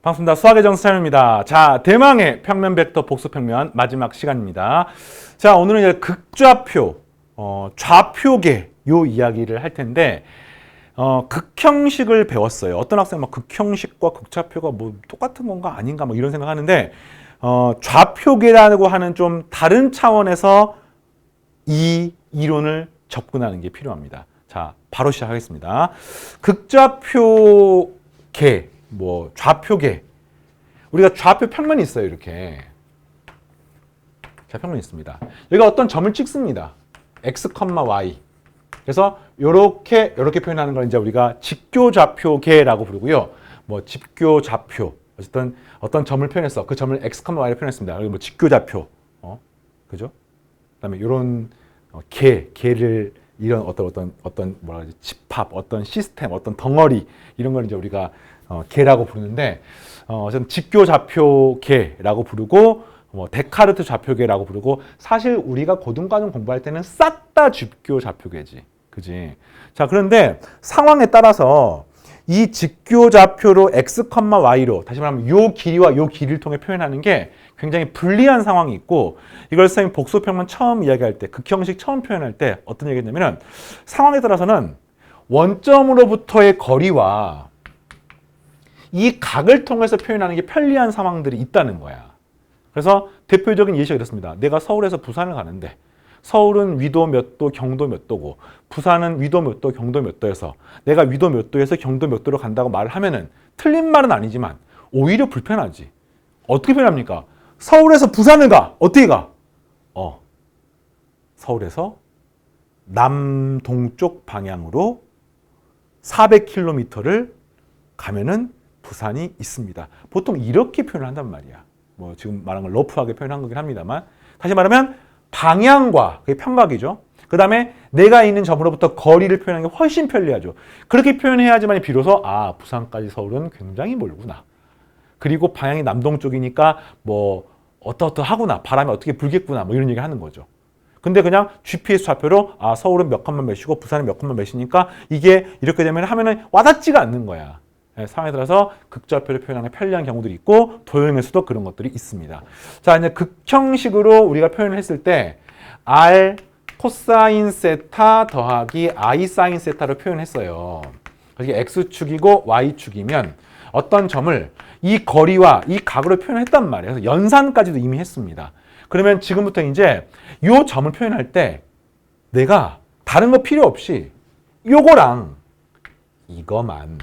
반갑습니다. 수학의 정수찬입니다. 자, 대망의 평면 벡터 복수 평면 마지막 시간입니다. 자, 오늘은 이제 극좌표, 좌표계 요 이야기를 할 텐데, 극형식을 배웠어요. 어떤 학생 막 극형식과 극좌표가 뭐 똑같은 건가 아닌가 뭐 이런 생각하는데, 좌표계라고 하는 좀 다른 차원에서 이 이론을 접근하는 게 필요합니다. 자, 바로 시작하겠습니다. 극좌표계, 뭐 좌표계, 우리가 좌표 평면이 있어요. 이렇게 자, 평면이 있습니다. 여기가 어떤 점을 찍습니다. x, y. 그래서 이렇게 표현하는 걸 이제 우리가 직교좌표계라고 부르고요. 뭐 직교좌표, 어쨌든 어떤 점을 표현해서 그 점을 x, y로 표현했습니다. 여기 뭐 직교좌표, 그죠? 그다음에 이런 계를 이런 어떤 뭐라 그러지? 집합, 어떤 시스템, 어떤 덩어리 이런 걸 이제 우리가 계라고 부르는데, 어쨌든 직교좌표계라고 부르고, 뭐 데카르트 좌표계라고 부르고, 사실 우리가 고등과정 공부할 때는 싹 다 직교좌표계지, 그지? 자, 그런데 상황에 따라서 이 직교좌표로 x, y로 다시 말하면 요 길이와 요 길이를 통해 표현하는 게 굉장히 불리한 상황이 있고, 이걸 선생님 복수평면 처음 이야기할 때, 극형식 처음 표현할 때 어떤 얘기했냐면은, 상황에 따라서는 원점으로부터의 거리와 이 각을 통해서 표현하는 게 편리한 상황들이 있다는 거야. 그래서 대표적인 예시가 이렇습니다. 내가 서울에서 부산을 가는데, 서울은 위도 몇 도, 경도 몇 도고, 부산은 위도 몇 도, 경도 몇 도에서 내가 위도 몇 도에서 경도 몇 도로 간다고 말을 하면은 틀린 말은 아니지만 오히려 불편하지. 어떻게 표현합니까? 서울에서 부산을 가. 어떻게 가? 서울에서 남동쪽 방향으로 400km를 가면은 부산이 있습니다. 보통 이렇게 표현을 한단 말이야. 뭐 지금 말한 걸 러프하게 표현한 거긴 합니다만, 다시 말하면 방향과 그게 평각이죠. 그 다음에 내가 있는 점으로부터 거리를 표현하는 게 훨씬 편리하죠. 그렇게 표현해야지만 비로소 부산까지 서울은 굉장히 멀구나. 그리고 방향이 남동쪽이니까 뭐 어떠하구나. 바람이 어떻게 불겠구나. 뭐 이런 얘기 하는 거죠. 근데 그냥 GPS 좌표로 서울은 몇 컴마 몇이고 부산은 몇 컴마 몇이니까 이게 이렇게 되면 하면은 와닿지가 않는 거야. 상황에 따라서 극좌표를 표현하는 편리한 경우들이 있고, 도형에서도 그런 것들이 있습니다. 자, 이제 극형식으로 우리가 표현을 했을 때 r 코사인 세타 더하기 i 사인 세타로 표현했어요. 이게 x축이고 y축이면 어떤 점을 이 거리와 이 각으로 표현했단 말이에요. 그래서 연산까지도 이미 했습니다. 그러면 지금부터 이제 이 점을 표현할 때 내가 다른 거 필요 없이 요거랑 이거만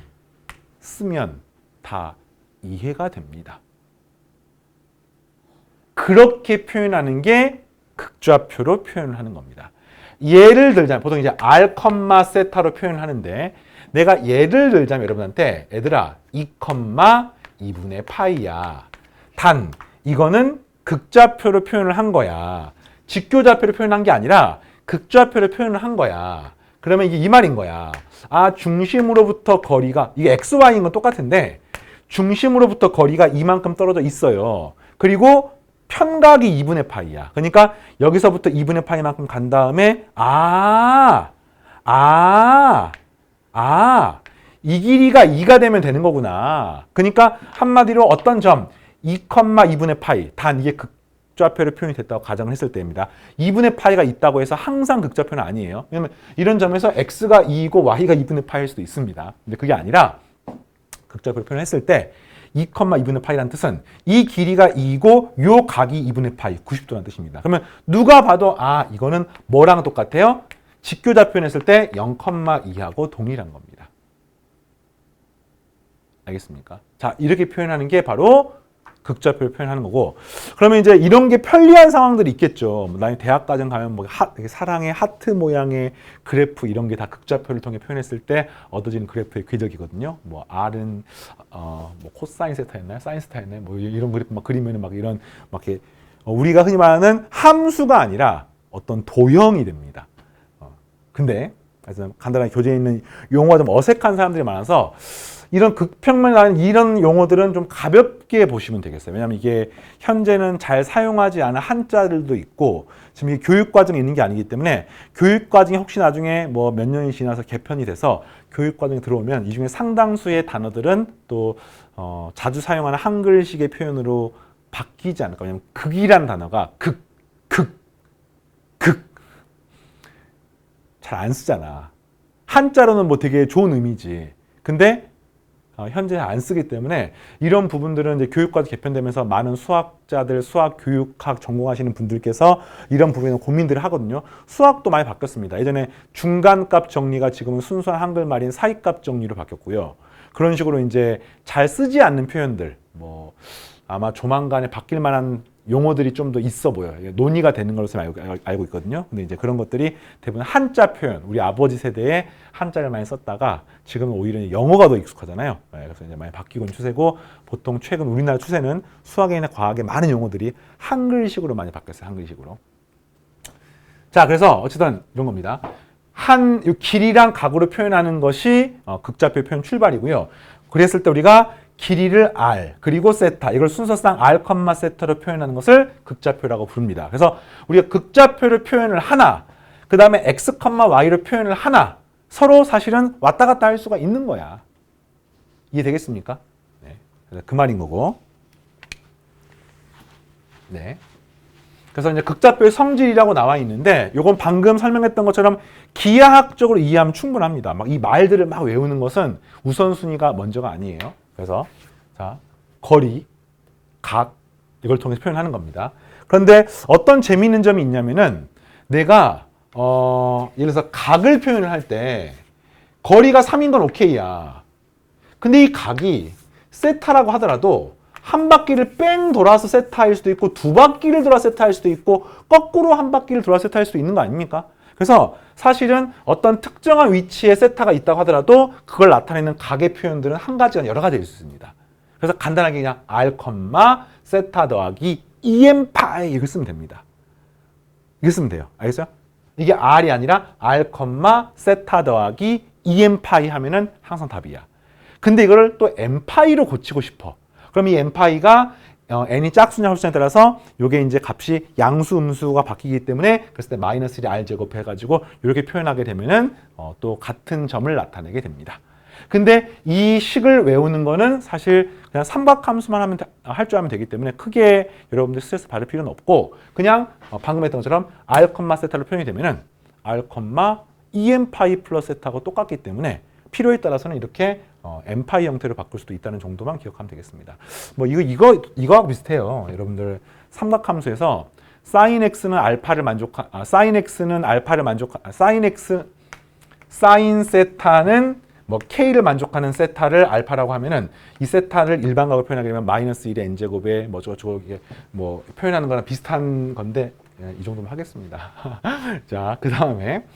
쓰면 다 이해가 됩니다. 그렇게 표현하는 게 극좌표로 표현을 하는 겁니다. 예를 들자면 보통 이제 r, 세타로 표현을 하는데, 내가 예를 들자면 여러분한테 얘들아 2,2분의 파이야. 단 이거는 극좌표로 표현을 한 거야. 직교좌표로 표현한 게 아니라 극좌표로 표현을 한 거야. 그러면 이게 이 말인 거야. 중심으로부터 거리가, 이게 x, y인 건 똑같은데 중심으로부터 거리가 이만큼 떨어져 있어요. 그리고 편각이 2분의 파이야. 그러니까 여기서부터 2분의 파이만큼 간 다음에 이 길이가 2가 되면 되는 거구나. 그러니까 한마디로 어떤 점 2,2분의 파이, 단 이게 극좌표로 표현이 됐다고 가정을 했을 때입니다. 2분의 파이가 있다고 해서 항상 극좌표는 아니에요. 왜냐면 이런 점에서 x가 2이고 y가 2분의 파이일 수도 있습니다. 근데 그게 아니라 극좌표로 표현했을 때 2,2분의 파이라는 뜻은 이 길이가 2이고 요 각이 2분의 파이, 90도라는 뜻입니다. 그러면 누가 봐도 이거는 뭐랑 똑같아요? 직교좌표 표현했을 때 0,2하고 동일한 겁니다. 알겠습니까? 자, 이렇게 표현하는 게 바로 극좌표를 표현하는 거고, 그러면 이제 이런 게 편리한 상황들이 있겠죠. 나중에 대학과정 가면 뭐 사랑의 하트 모양의 그래프 이런 게 다 극좌표를 통해 표현했을 때 얻어지는 그래프의 궤적이거든요. 뭐 R은 뭐 코사인 세타였나요? 사인 세타였나요? 뭐 이런 그래프 막 그리면은 막 이런 막 이렇게 우리가 흔히 말하는 함수가 아니라 어떤 도형이 됩니다. 근데 간단하게 교재에 있는 용어가 좀 어색한 사람들이 많아서 이런 극평면이라는 이런 용어들은 좀 가볍게 보시면 되겠어요. 왜냐하면 이게 현재는 잘 사용하지 않은 한자들도 있고, 지금 이게 교육과정에 있는 게 아니기 때문에 교육과정이 혹시 나중에 뭐 몇 년이 지나서 개편이 돼서 교육 과정에 들어오면 이 중에 상당수의 단어들은 또 자주 사용하는 한글식의 표현으로 바뀌지 않을까. 왜냐하면 극이라는 단어가 극 잘 안 쓰잖아. 한자로는 뭐 되게 좋은 의미지. 근데 현재 안 쓰기 때문에 이런 부분들은 이제 교육과도 개편되면서 많은 수학자들, 수학 교육학 전공하시는 분들께서 이런 부분에 고민들을 하거든요. 수학도 많이 바뀌었습니다. 예전에 중간값 정리가 지금은 순수한 한글말인 사이값 정리로 바뀌었고요. 그런 식으로 이제 잘 쓰지 않는 표현들, 뭐 아마 조만간에 바뀔 만한 용어들이 좀 더 있어 보여요. 논의가 되는 것으로 알고 있거든요. 근데 이제 그런 것들이 대부분 한자 표현, 우리 아버지 세대에 한자를 많이 썼다가 지금은 오히려 영어가 더 익숙하잖아요. 그래서 이제 많이 바뀌고 있는 추세고, 보통 최근 우리나라 추세는 수학이나 과학의 많은 용어들이 한글식으로 많이 바뀌었어요. 한글식으로. 자, 그래서 어쨌든 이런 겁니다. 길이랑 각으로 표현하는 것이 극좌표 표현 출발이고요. 그랬을 때 우리가 길이를 r, 그리고 세타, 이걸 순서상 r, 세타로 표현하는 것을 극좌표라고 부릅니다. 그래서 우리가 극좌표를 표현을 하나, 그 다음에 x, y로 표현을 하나, 서로 사실은 왔다 갔다 할 수가 있는 거야. 이해되겠습니까? 네. 그 말인 거고. 네. 그래서 이제 극좌표의 성질이라고 나와 있는데, 요건 방금 설명했던 것처럼 기하학적으로 이해하면 충분합니다. 막 이 말들을 막 외우는 것은 우선순위가 먼저가 아니에요. 그래서 자, 거리, 각, 이걸 통해서 표현하는 겁니다. 그런데 어떤 재미있는 점이 있냐면은 내가 예를 들어서 각을 표현을 할 때 거리가 3인 건 오케이야. 근데 이 각이 세타라고 하더라도 한 바퀴를 뺑 돌아서 세타일 수도 있고, 두 바퀴를 돌아 세타일 수도 있고, 거꾸로 한 바퀴를 돌아 세타일 수도 있는 거 아닙니까? 그래서 사실은 어떤 특정한 위치에 세타가 있다고 하더라도 그걸 나타내는 각의 표현들은 한 가지가 여러 가지 될 수 있습니다. 그래서 간단하게 그냥 r, 세타 더하기 2m 파이 이렇게 쓰면 됩니다. 이렇게 쓰면 돼요. 알겠어요? 이게 r이 아니라 r, 세타 더하기 2m 파이 하면은 항상 답이야. 근데 이거를 또 m 파이로 고치고 싶어. 그럼 이 m 파이가 n이 짝수냐 홀수냐에 따라서 이게 이제 값이 양수, 음수가 바뀌기 때문에 그랬을 때 마이너스 1 r 제곱 해가지고 이렇게 표현하게 되면은 또 같은 점을 나타내게 됩니다. 근데 이 식을 외우는 거는 사실 그냥 삼각함수만 하면 할 줄 알면 되기 때문에 크게 여러분들 스트레스 받을 필요는 없고, 그냥 방금 했던 것처럼 r, 세타로 표현이 되면은 r, 2m 파이 플러스 세타하고 똑같기 때문에 필요에 따라서는 이렇게 m파이 형태로 바꿀 수도 있다는 정도만 기억하면 되겠습니다. 뭐 이거하고 비슷해요. 여러분들 삼각함수에서 sin x는 알파를 sin 세타는 뭐 k를 만족하는 세타를 알파라고 하면은 이 세타를 일반각으로 표현하게 되면 마이너스 1의 n제곱에 뭐 저거 뭐 표현하는 거랑 비슷한 건데 이 정도만 하겠습니다. 자, 그 다음에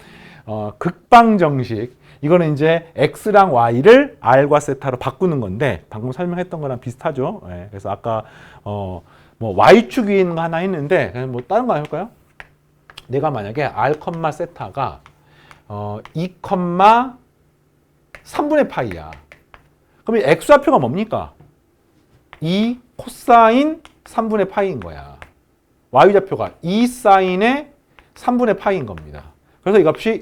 극방정식. 이거는 이제 x랑 y를 r과 세타로 바꾸는 건데 방금 설명했던 거랑 비슷하죠. 네, 그래서 아까 뭐 y축 위에 있는 거 하나 했는데 그냥 뭐 다른 거 해볼까요? 내가 만약에 r, 세타가 2, 3분의 파이야. 그럼 이 x좌표가 뭡니까? 2 코사인 3분의 파이인 거야. y좌표가 2 사인의 3분의 파이인 겁니다. 그래서 이 값이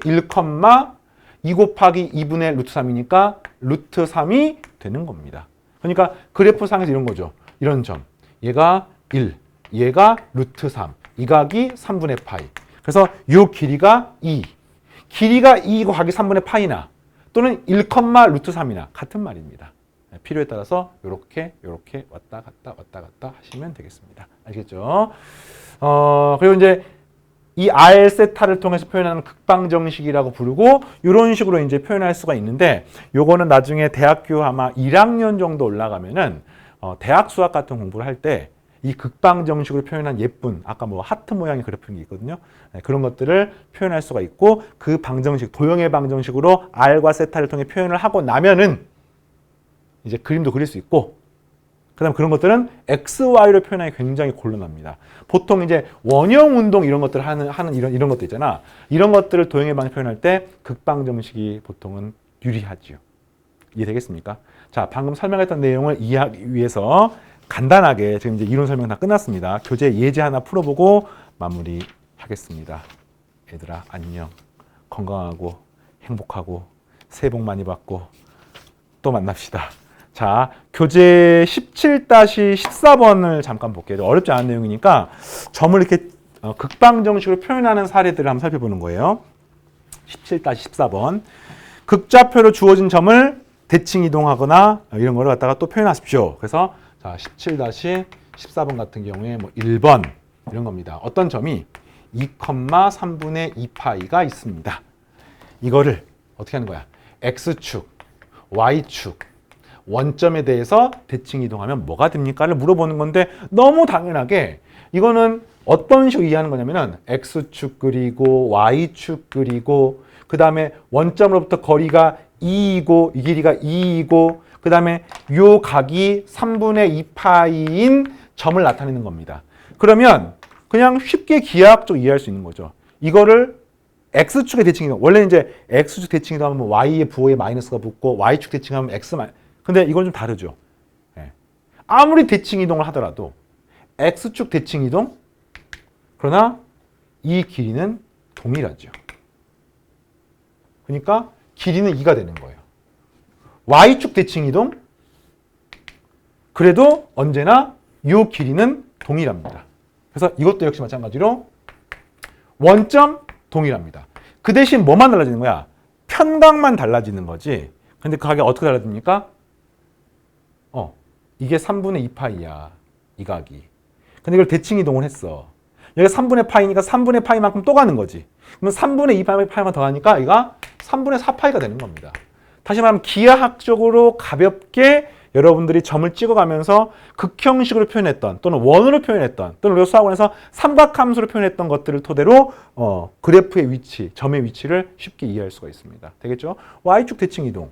2 곱하기 2분의 루트 3이니까 루트 3이 되는 겁니다. 그러니까 그래프상에서 이런 거죠. 이런 점. 얘가 1, 얘가 루트 3, 이 각이 3분의 파이. 그래서 이 길이가 2. 길이가 2 곱하기 3분의 파이나 또는 1, 루트 3이나 같은 말입니다. 필요에 따라서 이렇게 왔다 갔다 하시면 되겠습니다. 아시겠죠? 그리고 이제 이 r 세타를 통해서 표현하는 극방정식이라고 부르고, 이런 식으로 이제 표현할 수가 있는데, 요거는 나중에 대학교 아마 1학년 정도 올라가면은 대학 수학 같은 공부를 할 때 이 극방정식으로 표현한 예쁜, 아까 뭐 하트 모양의 그래프가 있거든요. 네, 그런 것들을 표현할 수가 있고, 그 방정식, 도형의 방정식으로 r과 세타를 통해 표현을 하고 나면은 이제 그림도 그릴 수 있고, 그 다음 그런 것들은 x, y로 표현하기 굉장히 곤란합니다. 보통 이제 원형 운동 이런 것들 하는 이런 것들 있잖아. 이런 것들을 도형의 방식 표현할 때 극방정식이 보통은 유리하지요. 이해되겠습니까? 자, 방금 설명했던 내용을 이해하기 위해서 간단하게 지금 이제 이론 설명 다 끝났습니다. 교재 예제 하나 풀어보고 마무리하겠습니다. 얘들아, 안녕. 건강하고 행복하고 새해 복 많이 받고 또 만납시다. 자, 교재 17-14번을 잠깐 볼게요. 어렵지 않은 내용이니까 점을 이렇게 극방정식으로 표현하는 사례들을 한번 살펴보는 거예요. 17-14번. 극좌표로 주어진 점을 대칭 이동하거나 이런 거를 갖다가 또 표현하십시오. 그래서 자, 17-14번 같은 경우에 뭐 1번 이런 겁니다. 어떤 점이 2,3분의 2파이가 있습니다. 이거를 어떻게 하는 거야? X축, Y축, 원점에 대해서 대칭 이동하면 뭐가 됩니까를 물어보는 건데 너무 당연하게 이거는 어떤 식으로 이해하는 거냐면은 X축 그리고 Y축 그리고 그 다음에 원점으로부터 거리가 2이고 이 길이가 2이고 그 다음에 요 각이 3분의 2파이인 점을 나타내는 겁니다. 그러면 그냥 쉽게 기하학적으로 이해할 수 있는 거죠. 이거를 X축의 대칭이동, 원래 이제 X축 대칭이동하면 Y의 부호에 마이너스가 붙고 Y축 대칭하면 X 근데 이건 좀 다르죠. 아무리 대칭이동을 하더라도 X축 대칭이동 그러나 이 길이는 동일하죠. 그러니까 길이는 2가 되는 거예요. Y축 대칭이동 그래도 언제나 이 길이는 동일합니다. 그래서 이것도 역시 마찬가지로 원점 동일합니다. 그 대신 뭐만 달라지는 거야? 편각만 달라지는 거지. 근데 그 각이 어떻게 달라집니까? 이게 3분의 2파이야. 이 각이. 근데 이걸 대칭 이동을 했어. 여기가 3분의 파이니까 3분의 파이만큼 또 가는 거지. 그러면 3분의 2파이만 더 가니까 얘가 3분의 4파이가 되는 겁니다. 다시 말하면 기하학적으로 가볍게 여러분들이 점을 찍어가면서 극형식으로 표현했던 또는 원으로 표현했던 또는 우리가 수학원에서 삼각함수로 표현했던 것들을 토대로 그래프의 위치, 점의 위치를 쉽게 이해할 수가 있습니다. 되겠죠? Y축 대칭 이동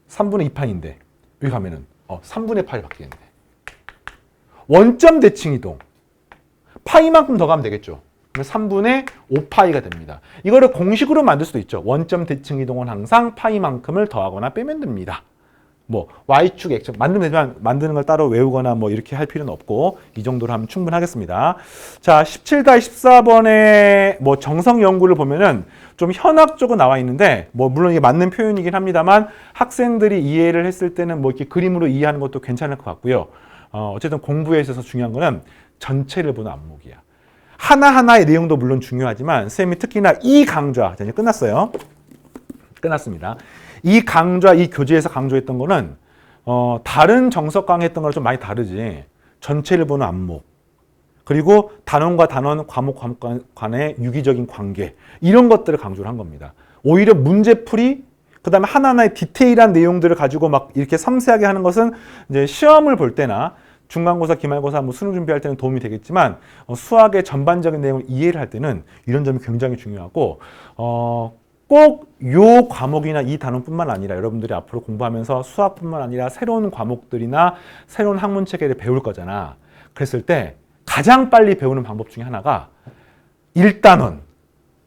3분의 2파인데 여기 가면은 3분의 파이 바뀌겠네. 원점 대칭 이동 파이만큼 더 가면 되겠죠. 그러면 3분의 5파이가 됩니다. 이거를 공식으로 만들 수도 있죠. 원점 대칭 이동은 항상 파이만큼을 더하거나 빼면 됩니다. 뭐 Y축, X축 만들면 되지만 만드는 걸 따로 외우거나 뭐 이렇게 할 필요는 없고 이 정도로 하면 충분하겠습니다. 자, 17-14번의 뭐 정성 연구를 보면은 좀 현학적으로 나와 있는데 뭐 물론 이게 맞는 표현이긴 합니다만 학생들이 이해를 했을 때는 뭐 이렇게 그림으로 이해하는 것도 괜찮을 것 같고요. 어쨌든 공부에 있어서 중요한 거는 전체를 보는 안목이야. 하나하나의 내용도 물론 중요하지만 쌤이 특히나 이 강좌 이제 끝났어요. 끝났습니다. 이 강좌, 이 교재에서 강조했던 거는 다른 정석 강의했던 거랑 좀 많이 다르지. 전체를 보는 안목. 그리고 단원과 단원, 과목 간의 유기적인 관계. 이런 것들을 강조를 한 겁니다. 오히려 문제풀이, 그 다음에 하나하나의 디테일한 내용들을 가지고 막 이렇게 섬세하게 하는 것은 이제 시험을 볼 때나 중간고사, 기말고사, 뭐 수능 준비할 때는 도움이 되겠지만 수학의 전반적인 내용을 이해를 할 때는 이런 점이 굉장히 중요하고 꼭 요 과목이나 이 단원뿐만 아니라 여러분들이 앞으로 공부하면서 수학뿐만 아니라 새로운 과목들이나 새로운 학문 체계를 배울 거잖아. 그랬을 때 가장 빨리 배우는 방법 중에 하나가 1단원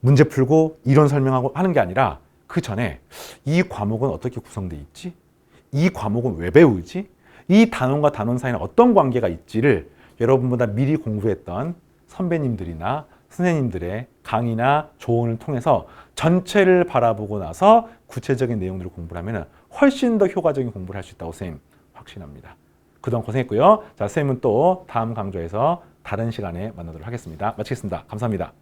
문제 풀고 이론 설명하고 하는 게 아니라 그 전에 이 과목은 어떻게 구성되어 있지? 이 과목은 왜 배우지? 이 단원과 단원 사이는 어떤 관계가 있지를 여러분보다 미리 공부했던 선배님들이나 선생님들의 강의나 조언을 통해서 전체를 바라보고 나서 구체적인 내용들을 공부를 하면 훨씬 더 효과적인 공부를 할 수 있다고 선생님 확신합니다. 그동안 고생했고요. 자, 선생님은 또 다음 강좌에서 다른 시간에 만나도록 하겠습니다. 마치겠습니다. 감사합니다.